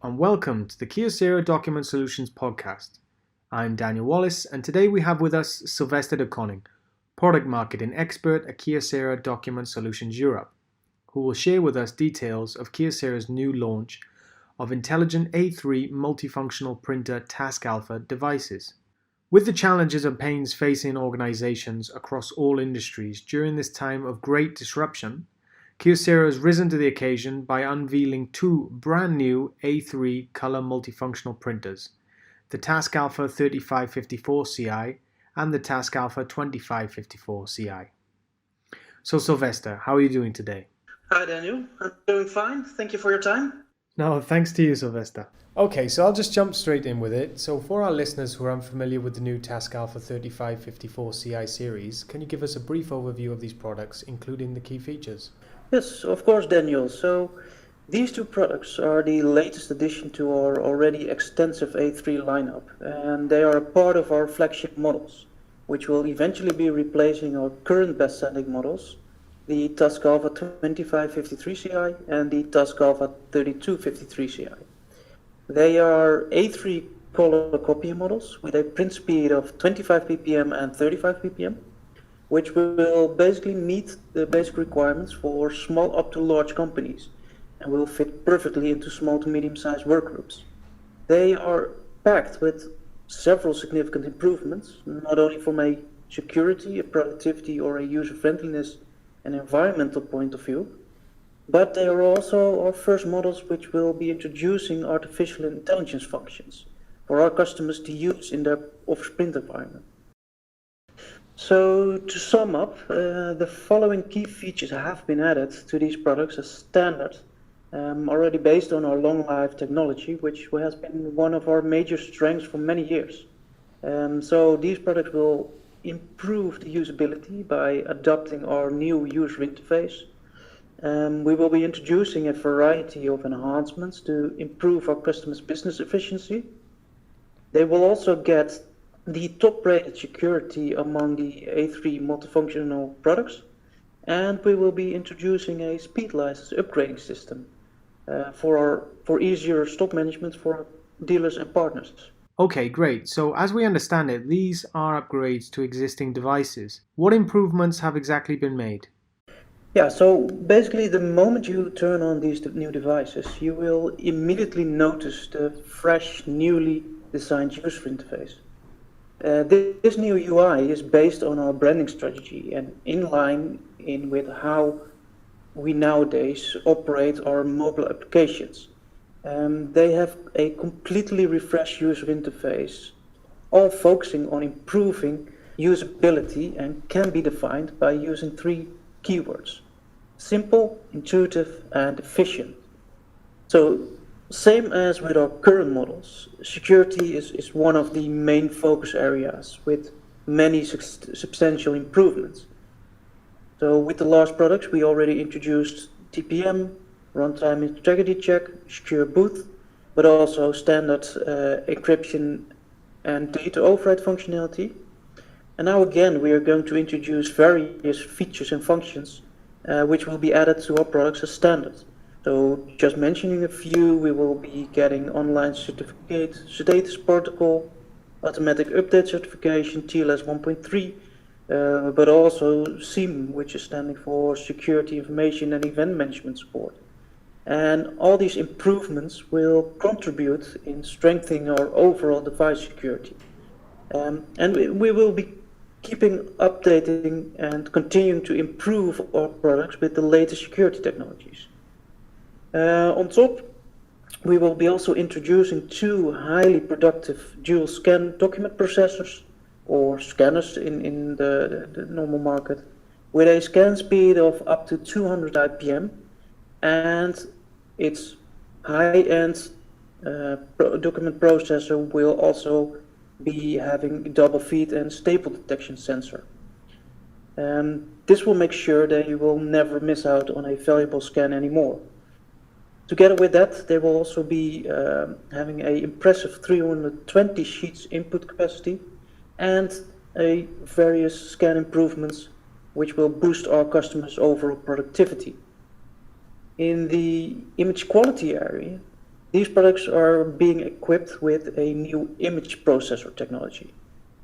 and welcome to the Kyocera Document Solutions podcast. I'm Daniel Wallace, and today we have with us Sylvester de Koning, product marketing expert at Kyocera Document Solutions Europe, who will share with us details of Kyocera's new launch of intelligent A3 multifunctional printer TASKalfa devices. With the challenges and pains facing organizations across all industries during this time of great disruption, Kyocera has risen to the occasion by unveiling two brand new A3 color multifunctional printers, the TASKalfa 3554ci and the TASKalfa 2554ci. So Sylvester, how are you doing today? Hi Daniel, I'm doing fine. Thank you for your time. No, thanks to you, Sylvester. Okay, so I'll just jump straight in with it. So for our listeners who are unfamiliar with the new TASKalfa 3554ci series, can you give us a brief overview of these products, including the key features? Yes, of course, Daniel. So these two products are the latest addition to our already extensive A3 lineup, and they are a part of our flagship models, which will eventually be replacing our current best-selling models, the TASKalfa 2553ci and the TASKalfa 3253ci. They are A3 color copying models with a print speed of 25 ppm and 35 ppm, which will basically meet the basic requirements for small up to large companies and will fit perfectly into small to medium-sized workgroups. They are packed with several significant improvements, not only from a security, a productivity, or a user-friendliness and environmental point of view, but they are also our first models which will be introducing artificial intelligence functions for our customers to use in their office print environment. So to sum up, the following key features have been added to these products as standard, already based on our long life technology, which has been one of our major strengths for many years. So these products will improve the usability by adopting our new user interface. We will be introducing a variety of enhancements to improve our customers' business efficiency. They will also get the top-rated security among the A3 multifunctional products, and we will be introducing a speed license upgrading system for easier stock management for dealers and partners. Okay, great. So as we understand it, these are upgrades to existing devices. What improvements have exactly been made? Yeah, so basically the moment you turn on these new devices, you will immediately notice the fresh, newly designed user interface. This new UI is based on our branding strategy and in line with how we nowadays operate our mobile applications. They have a completely refreshed user interface, all focusing on improving usability and can be defined by using three keywords: simple, intuitive, and efficient. So same as with our current models, security is one of the main focus areas with many substantial improvements. So with the last products, we already introduced TPM, runtime integrity check, secure boot, but also standard encryption and data override functionality. And now again, we are going to introduce various features and functions which will be added to our products as standard. So just mentioning a few, we will be getting online certificate, status protocol, automatic update certification, TLS 1.3, but also SIEM, which is standing for Security Information and Event Management Support. And all these improvements will contribute in strengthening our overall device security. And we will be keeping updating and continuing to improve our products with the latest security technologies. On top, we will be also introducing two highly productive dual scan document processors, or scanners in the normal market, with a scan speed of up to 200 IPM, and its high-end document processor will also be having double feed and staple detection sensor. This will make sure that you will never miss out on a valuable scan anymore. Together with that, they will also be having an impressive 320 sheets input capacity and a various scan improvements which will boost our customers' overall productivity. In the image quality area, These products are being equipped with a new image processor technology.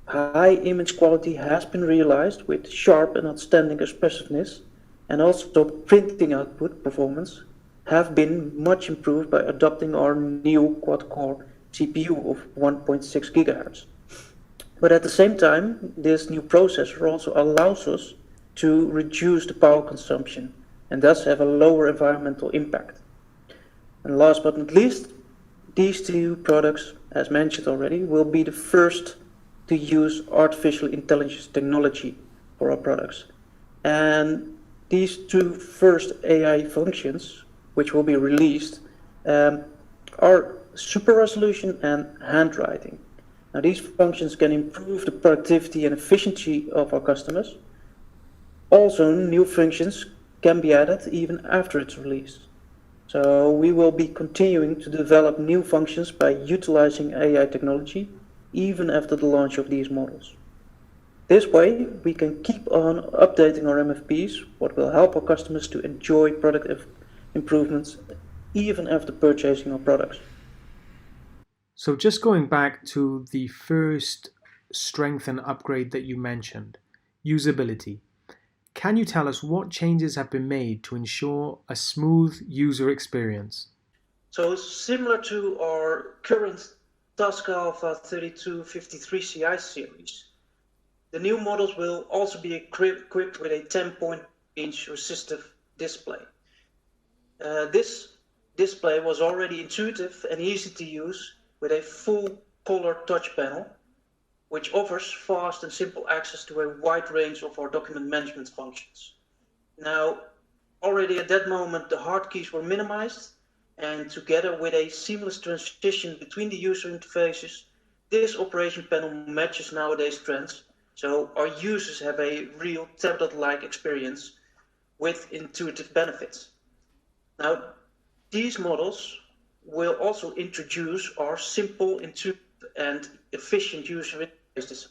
High image quality has been realized with sharp and outstanding expressiveness, and also printing output performance have been much improved by adopting our new quad-core CPU of 1.6 GHz. But at the same time, this new processor also allows us to reduce the power consumption and thus have a lower environmental impact. And last but not least, these two products, as mentioned already, will be the first to use artificial intelligence technology for our products. And these two first AI functions, which will be released, are super resolution and handwriting. Now, these functions can improve the productivity and efficiency of our customers. Also, new functions can be added even after its release. So we will be continuing to develop new functions by utilizing AI technology even after the launch of these models. This way, we can keep on updating our MFPs, what will help our customers to enjoy product improvements even after purchasing our products. So just going back to the first strength and upgrade that you mentioned, usability. Can you tell us what changes have been made to ensure a smooth user experience? So similar to our current TASKalfa 3554ci series, the new models will also be equipped with a 10.inch resistive display. This display was already intuitive and easy to use with a full color touch panel, which offers fast and simple access to a wide range of our document management functions. Now, already at that moment, the hard keys were minimized, and together with a seamless transition between the user interfaces, this operation panel matches nowadays trends, so our users have a real tablet-like experience with intuitive benefits. Now, these models will also introduce our simple, intuitive, and efficient user interfaces,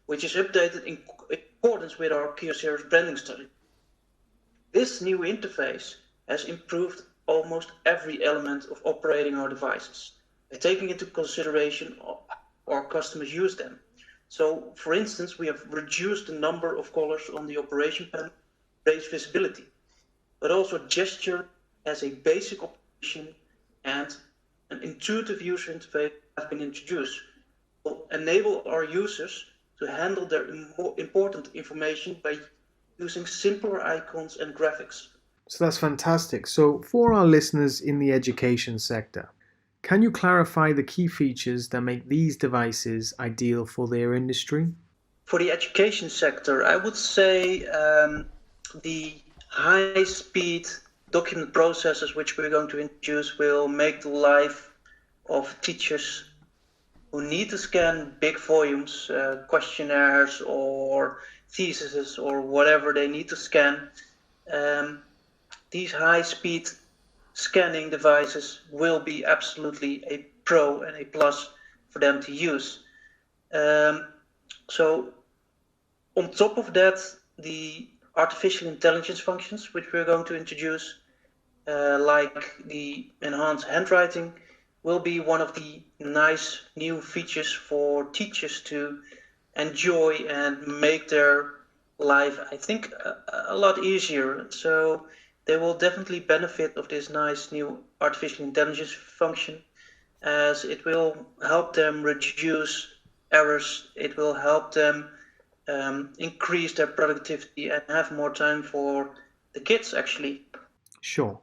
which is updated in accordance with our Kyocera branding strategy. This new interface has improved almost every element of operating our devices, taking into consideration how our customers use them. So, for instance, we have reduced the number of colors on the operation panel, raised visibility, but also gesture as a basic operation and an intuitive user interface have been introduced. Will enable our users to handle their important information by using simpler icons and graphics. So that's fantastic. So, for our listeners in the education sector, can you clarify the key features that make these devices ideal for their industry? For the education sector, I would say the high-speed document processors which we're going to introduce will make the life of teachers who need to scan big volumes, questionnaires or theses or whatever they need to scan. These high-speed scanning devices will be absolutely a pro and a plus for them to use. So on top of that, the artificial intelligence functions which we're going to introduce, like the enhanced handwriting, will be one of the nice new features for teachers to enjoy and make their life, I think, a lot easier. So they will definitely benefit of this nice new artificial intelligence function, as it will help them reduce errors, it will help them increase their productivity and have more time for the kids actually. Sure.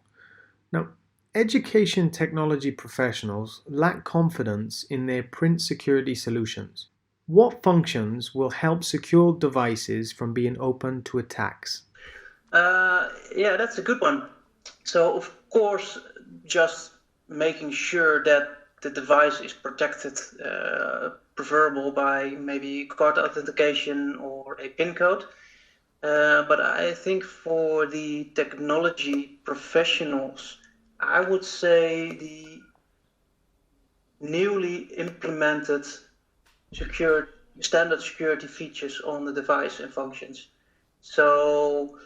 Now, education technology professionals lack confidence in their print security solutions. What functions will help secure devices from being open to attacks? Yeah, that's a good one. So, of course, just making sure that the device is protected, preferable by maybe card authentication or a PIN code. But I think for the technology professionals, I would say the newly implemented secure standard security features on the device and functions. So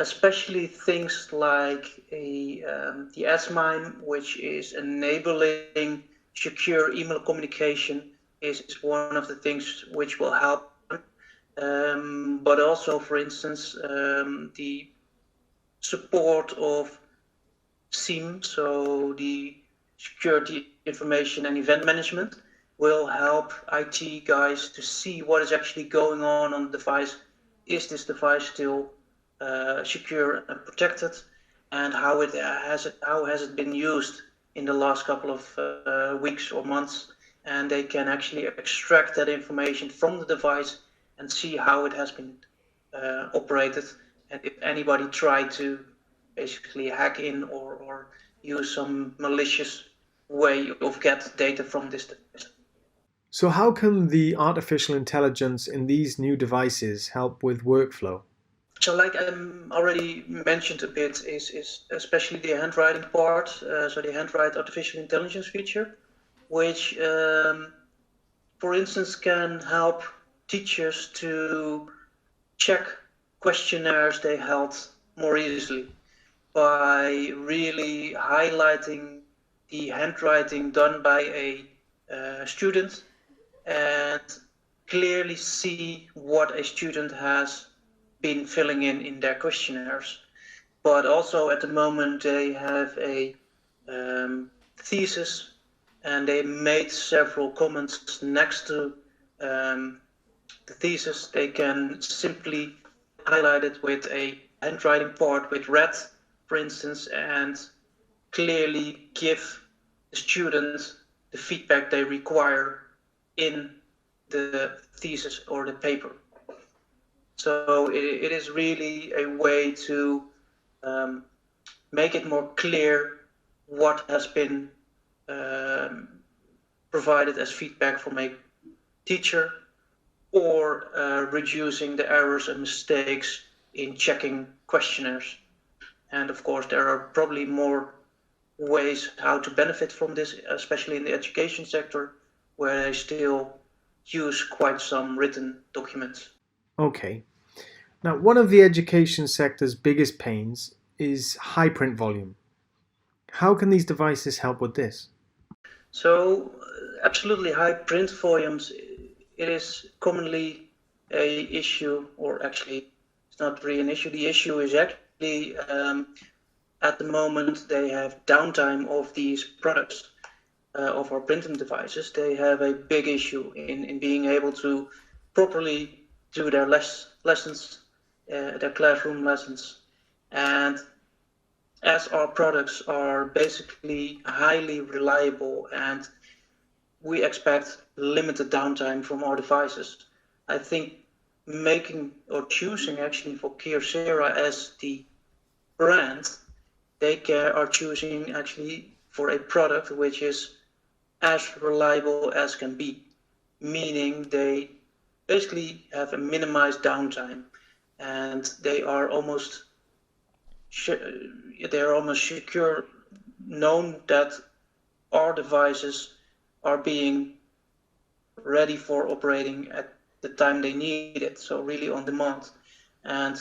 especially things like the S-MIME, which is enabling secure email communication, is one of the things which will help. But also, for instance, the support of SIEM, so the Security Information and Event Management, will help IT guys to see what is actually going on the device. Is this device still secure and protected, and how has it been used in the last couple of weeks or months? And they can actually extract that information from the device and see how it has been operated, and if anybody tried to basically hack in or use some malicious way of get data from this device. So, how can the artificial intelligence in these new devices help with workflow? So, like I already mentioned a bit, is especially the handwriting part. So the handwrite artificial intelligence feature, which, for instance, can help teachers to check questionnaires they held more easily by really highlighting the handwriting done by a student and clearly see what a student has been filling in their questionnaires. But also at the moment they have a thesis, and they made several comments next to the thesis. They can simply highlight it with a handwriting part with red, for instance, and clearly give the students the feedback they require in the thesis or the paper. So it is really a way to make it more clear what has been provided as feedback from a teacher, or reducing the errors and mistakes in checking questionnaires. And of course, there are probably more ways how to benefit from this, especially in the education sector, where they still use quite some written documents. Okay. Now, one of the education sector's biggest pains is high print volume. How can these devices help with this? So, absolutely high print volumes, it is commonly a issue, or actually, it's not really an issue. The issue is actually at the moment they have downtime of these products, of our printing devices. They have a big issue in being able to properly do their lessons, their classroom lessons. And as our products are basically highly reliable and we expect limited downtime from our devices, I think making or choosing actually for Kyocera as the brand, they are choosing actually for a product which is as reliable as can be, meaning they basically have a minimized downtime, and they are almost secure, known that our devices are being ready for operating at the time they need it, so really on demand. And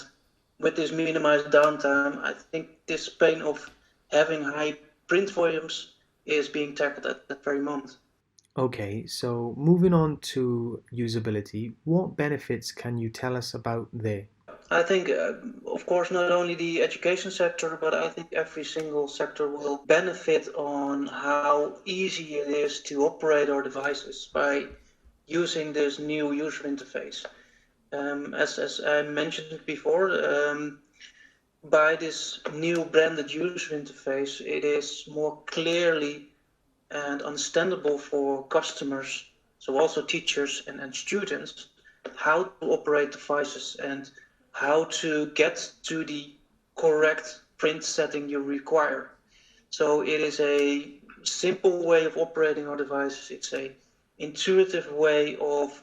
with this minimized downtime, I think this pain of having high print volumes is being tackled at that very moment. Okay, so moving on to usability, what benefits can you tell us about there? I think, of course, not only the education sector, but I think every single sector will benefit on how easy it is to operate our devices by using this new user interface. As I mentioned before, by this new branded user interface, it is more clearly and understandable for customers, so also teachers and students, how to operate devices and how to get to the correct print setting you require. So it is a simple way of operating our devices. It's a intuitive way of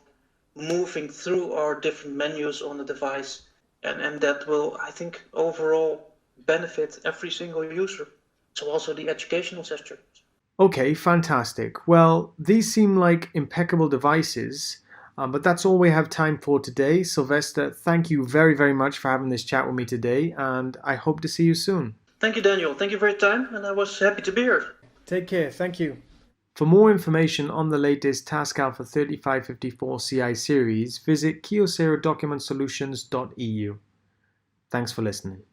moving through our different menus on the device, and that will, I think, overall benefit every single user, so also the educational sector. Okay, fantastic. Well, these seem like impeccable devices. But that's all we have time for today. Sylvester, thank you very, very much for having this chat with me today, and I hope to see you soon. Thank you, Daniel. Thank you for your time, and I was happy to be here. Take care. Thank you. For more information on the latest TASKalfa 3554ci series, visit Kyocera Document Solutions.eu. Thanks for listening.